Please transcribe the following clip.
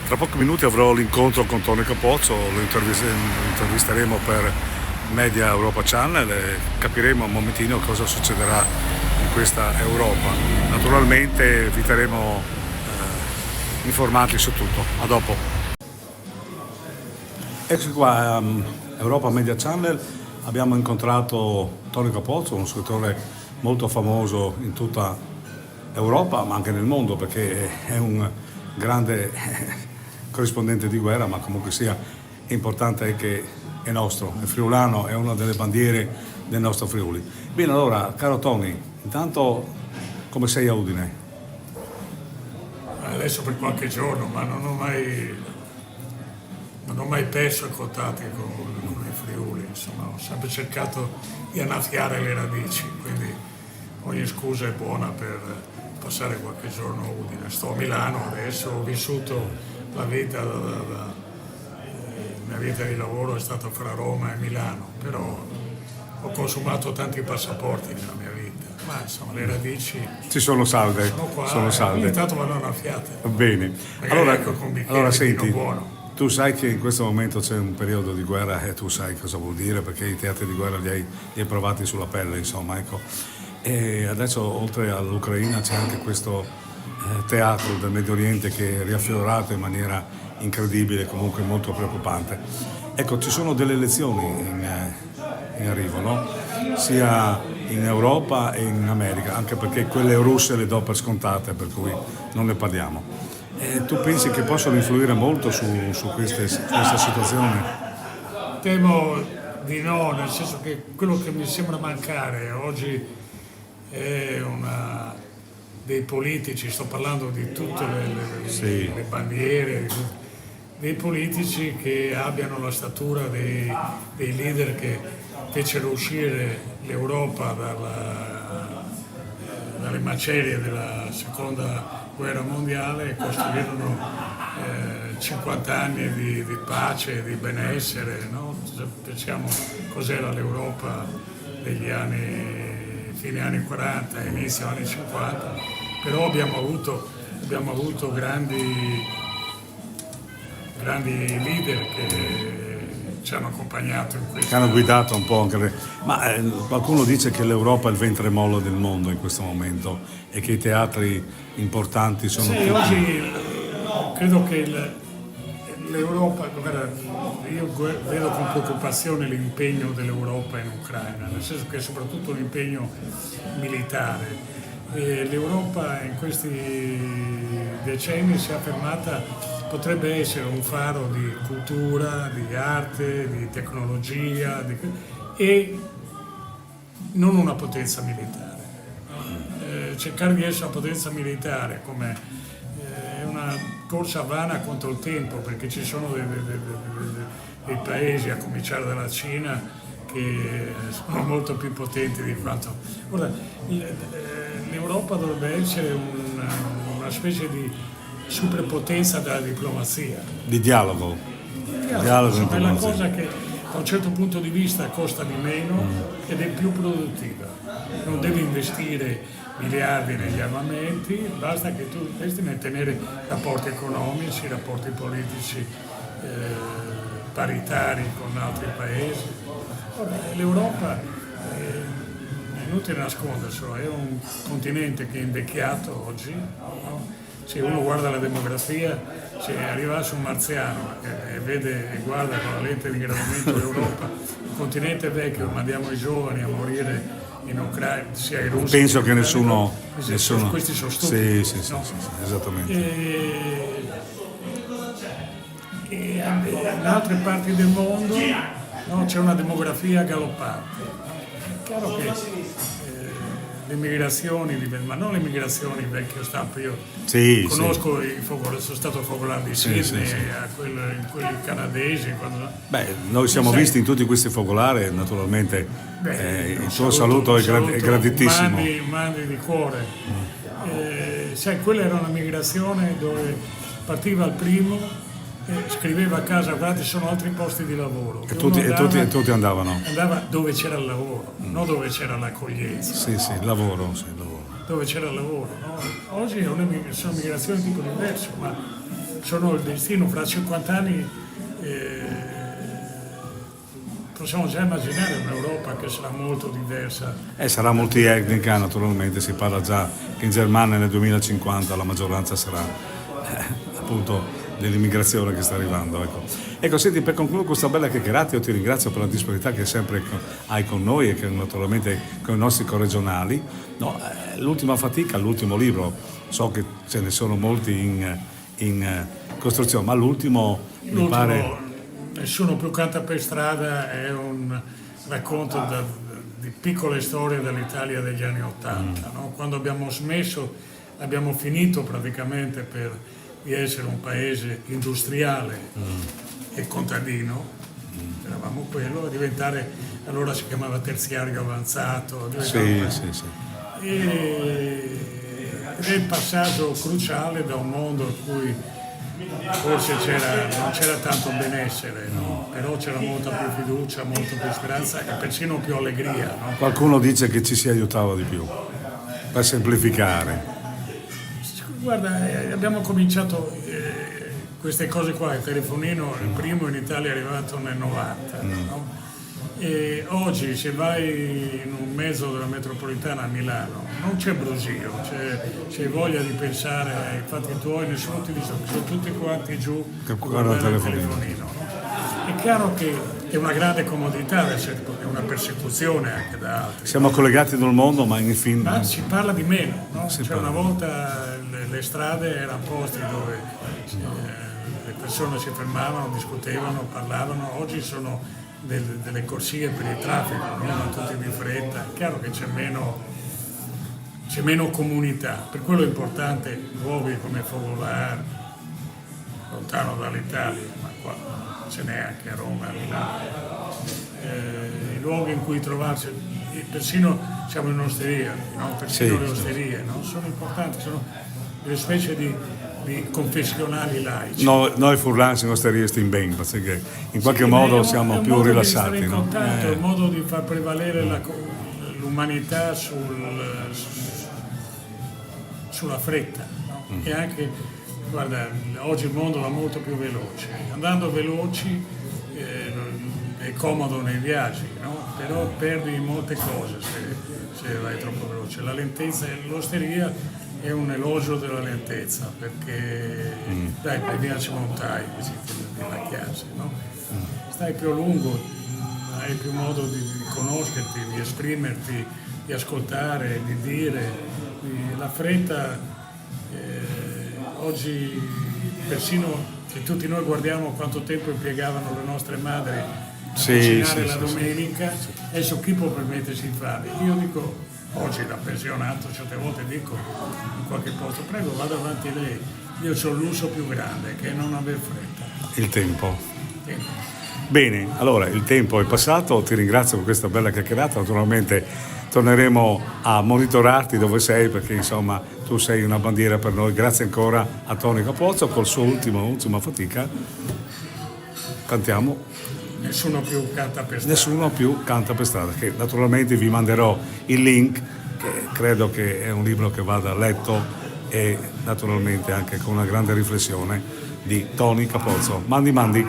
Tra pochi minuti avrò l'incontro con Tony Capozzo, lo intervisteremo per Media Europa Channel e capiremo un momentino cosa succederà in questa Europa. Naturalmente vi terremo informati su tutto. A dopo. Eccoci qua, Europa Media Channel. Abbiamo incontrato Tony Capozzo, uno scrittore molto famoso in tutta Europa, ma anche nel mondo, perché è un grande corrispondente di guerra, ma comunque sia importante che è nostro, è friulano, è una delle bandiere del nostro Friuli. Bene, allora, caro Tony, intanto come sei a Udine? Adesso per qualche giorno, ma non ho mai perso i contatti con i Friuli, insomma, ho sempre cercato di annaffiare le radici, quindi ogni scusa è buona per passare qualche giorno a Udine. Sto a Milano adesso, ho vissuto la vita, la mia vita di lavoro è stata fra Roma e Milano, però ho consumato tanti passaporti nella mia vita, ma insomma le radici ci sono salde, sono qua, sono salde. Intanto vanno annaffiate. Bene, allora senti, buono. tu sai che in questo momento c'è un periodo di guerra e tu sai cosa vuol dire, perché i teatri di guerra li hai provati sulla pelle, insomma, ecco. E adesso oltre all'Ucraina c'è anche questo teatro del Medio Oriente che è riaffiorato in maniera incredibile, comunque molto preoccupante. Ecco, ci sono delle elezioni in arrivo, no? Sia in Europa e in America, anche perché quelle russe le do per scontate, per cui non ne parliamo. E tu pensi che possono influire molto su questa situazione? Temo di no, nel senso che quello che mi sembra mancare oggi è dei politici, sto parlando di tutte le bandiere, dei politici che abbiano la statura dei leader che fecero uscire l'Europa dalle macerie della seconda guerra mondiale e costruirono 50 anni di pace, di benessere, no? Pensiamo cos'era l'Europa degli fine anni 40 e inizio anni 50, però abbiamo avuto grandi leader che ci hanno accompagnato in questo. Che hanno guidato un po' anche ma qualcuno dice che l'Europa è il ventre mollo del mondo in questo momento e che i teatri importanti sono tutti. Oggi credo che l'Europa, guarda, io vedo con preoccupazione l'impegno dell'Europa in Ucraina, nel senso che è soprattutto un impegno militare. L'Europa in questi decenni si è affermata, potrebbe essere un faro di cultura, di arte, di tecnologia e non una potenza militare. Cercare di essere una potenza militare come una corsa vana contro il tempo, perché ci sono dei paesi, a cominciare dalla Cina, che sono molto più potenti di quanto. Ora, l'Europa dovrebbe essere una specie di superpotenza della diplomazia. Di dialogo. È la cosa che da un certo punto di vista costa di meno ed è più produttiva. Non devi investire miliardi negli armamenti, basta che tu investi nel tenere rapporti economici, rapporti politici paritari con altri paesi. L'Europa, è inutile nasconderselo, è un continente che è invecchiato oggi, no? Se uno guarda la demografia, se arrivasse un marziano e vede e guarda con la lente di ingrandimento l'Europa, un continente vecchio, mandiamo i giovani a morire in Ucraina, sia i russi. Penso che nessuno. Questi sono stupidi. Sì, no? Sì, esattamente. E in altre parti del mondo, no, c'è una demografia galoppante. È chiaro che le migrazioni, ma non le migrazioni vecchio stampo, io conosco sono stato focolare di Sydney, quelli canadesi. Beh, noi siamo visti in tutti questi focolari, naturalmente il tuo saluto è graditissimo. Mandi di cuore. Sai, quella era una migrazione dove partiva il primo, scriveva a casa: guardate, sono altri posti di lavoro. E tutti andavano? Andava dove c'era il lavoro, non dove c'era l'accoglienza. Sì, il lavoro. Dove c'era il lavoro. No? Oggi sono migrazioni di tipo diverso, ma sono il destino fra 50 anni. Possiamo già immaginare un'Europa che sarà molto diversa. Sarà multietnica, naturalmente, si parla già che in Germania nel 2050 la maggioranza sarà appunto dell'immigrazione che sta arrivando. Ecco, senti, per concludere questa bella chiacchierata, io ti ringrazio per la disponibilità che sempre hai con noi e che naturalmente con i nostri corregionali. No, l'ultima fatica, l'ultimo libro, so che ce ne sono molti in costruzione, ma l'ultimo mi pare... Nessuno più canta per strada è un racconto di piccole storie dell'Italia degli anni '80. No? Quando abbiamo smesso, abbiamo finito praticamente di essere un paese industriale e contadino, eravamo quello, a diventare, allora si chiamava terziario avanzato. Sì. Ed è il passaggio cruciale da un mondo in cui forse non c'era tanto benessere, no? Però c'era molta più fiducia, molta più speranza e persino più allegria. No? Qualcuno dice che ci si aiutava di più, per semplificare. Guarda, abbiamo cominciato queste cose qua, il telefonino, il primo in Italia è arrivato nel 90. No? E oggi se vai in un mezzo della metropolitana a Milano non c'è brusio, c'è voglia di pensare ai fatti tuoi, nessuno ti dice, sono tutti quanti giù a guardare il telefonino. È chiaro che è una grande comodità, è una persecuzione anche da altri. Siamo collegati nel mondo, ma in fin... Ma si parla di meno, no? Una volta le strade erano posti dove le persone si fermavano, discutevano, parlavano, oggi sono delle corsie per il traffico, no? Tutti di fretta. È chiaro che c'è meno comunità, per quello è importante luoghi come Fogolar, lontano dall'Italia, ma qua ce n'è anche a Roma, a Milano, i luoghi in cui trovarsi, persino siamo in osteria, no? Persino le osterie, no? Sono importanti, sono delle specie di confessionali laici. Noi furlani siamo stati in ben, perché in qualche modo siamo più rilassati. È un modo di far prevalere l'umanità sulla fretta, no? E anche, guarda, oggi il mondo va molto più veloce. Andando veloci è comodo nei viaggi, no? Però perdi molte cose se vai troppo veloce. La lentezza e l'osteria è un elogio della lentezza, perché dai, via Montai, della chiesa, no? Stai più a lungo, hai più modo di conoscerti, di esprimerti, di ascoltare, di dire. La fretta, oggi persino che tutti noi guardiamo quanto tempo impiegavano le nostre madri a cucinare la domenica, adesso chi può permettersi di fare? Io dico, oggi da pensionato certe volte dico in qualche posto, prego vada avanti lei, io ho il lusso più grande che è non aver fretta. Il tempo. Bene, allora il tempo è passato, ti ringrazio per questa bella chiacchierata, naturalmente torneremo a monitorarti dove sei, perché insomma tu sei una bandiera per noi. Grazie ancora a Tony Capozzo col suo ultima fatica. Cantiamo Nessuno più canta per strada. Nessuno più canta per strada, che naturalmente vi manderò il link, che credo che è un libro che vada letto e naturalmente anche con una grande riflessione di Tony Capozzo. Mandi.